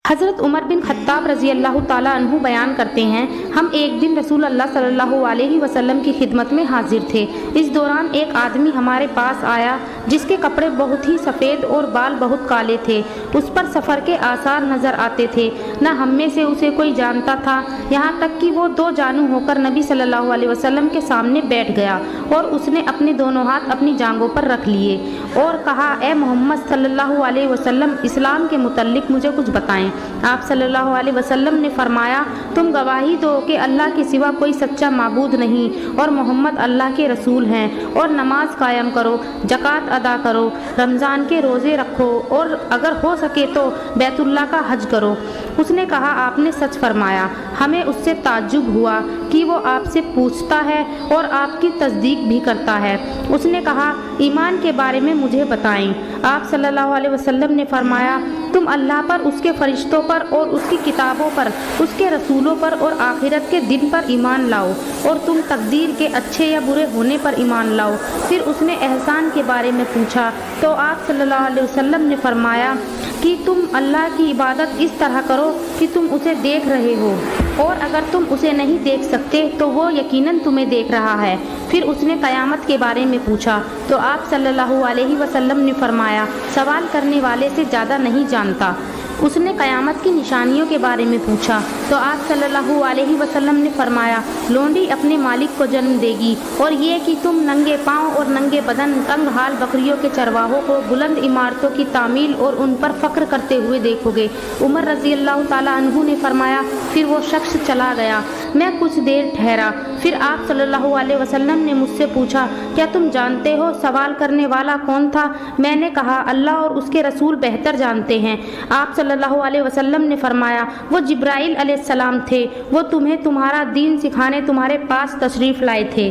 حضرت عمر بن خطاب رضی اللہ تعالیٰ عنہ بیان کرتے ہیں، ہم ایک دن رسول اللہ صلی اللہ علیہ وسلم کی خدمت میں حاضر تھے۔ اس دوران ایک آدمی ہمارے پاس آیا جس کے کپڑے بہت ہی سفید اور بال بہت کالے تھے۔ اس پر سفر کے آثار نظر آتے تھے، نہ ہم میں سے اسے کوئی جانتا تھا، یہاں تک کہ وہ دو جانو ہو کر نبی صلی اللہ علیہ وسلم کے سامنے بیٹھ گیا اور اس نے اپنے دونوں ہاتھ اپنی جانگوں پر رکھ لیے اور کہا، اے محمد صلی اللہ علیہ وسلم، اسلام کے متعلق مجھے کچھ بتائیں۔ آپ صلی اللہ علیہ وسلم نے فرمایا، تم گواہی دو کہ اللہ کے سوا کوئی سچا معبود نہیں اور محمد اللہ کے رسول ہیں، اور نماز قائم کرو، زکوٰۃ ادا کرو، رمضان کے روزے رکھو، اور اگر ہو سکے تو بیت اللہ کا حج کرو۔ اس نے کہا، آپ نے سچ فرمایا۔ ہمیں اس سے تعجب ہوا کہ وہ آپ سے پوچھتا ہے اور آپ کی تصدیق بھی کرتا ہے۔ اس نے کہا، ایمان کے بارے میں مجھے بتائیں۔ آپ صلی اللہ علیہ وسلم نے فرمایا، تم اللہ پر، اس کے فرشتوں پر اور اس کی کتابوں پر، اس کے رسولوں پر اور آخرت کے دن پر ایمان لاؤ، اور تم تقدیر کے اچھے یا برے ہونے پر ایمان لاؤ۔ پھر اس نے احسان کے بارے میں پوچھا تو آپ صلی اللہ علیہ وسلم نے فرمایا کہ تم اللہ کی عبادت اس طرح کرو کہ تم اسے دیکھ رہے ہو، اور اگر تم اسے نہیں دیکھ سکتے تو وہ یقیناً تمہیں دیکھ رہا ہے۔ پھر اس نے قیامت کے بارے میں پوچھا تو آپ صلی اللہ علیہ وسلم نے فرمایا، سوال کرنے والے سے زیادہ نہیں جانتا۔ اس نے قیامت کی نشانیوں کے بارے میں پوچھا تو آپ صلی اللہ علیہ وسلم نے فرمایا، لونڈی اپنے مالک کو جنم دے گی، اور یہ کہ تم ننگے پاؤں اور ننگے بدن تنگ حال بکریوں کے چرواہوں کو بلند عمارتوں کی تعمیل اور ان پر فخر کرتے ہوئے دیکھو گے۔ عمر رضی اللہ تعالیٰ عنہ نے فرمایا، پھر وہ شخص چلا گیا، میں کچھ دیر ٹھہرا، پھر آپ صلی اللہ علیہ وسلم نے مجھ سے پوچھا، کیا تم جانتے ہو سوال کرنے والا کون تھا؟ میں نے کہا، اللہ اور اس کے رسول بہتر جانتے ہیں۔ آپ صلی اللہ علیہ وسلم نے فرمایا، وہ جبرائیل علیہ السلام تھے، وہ تمہیں تمہارا دین سکھانے تمہارے پاس تشریف لائے تھے۔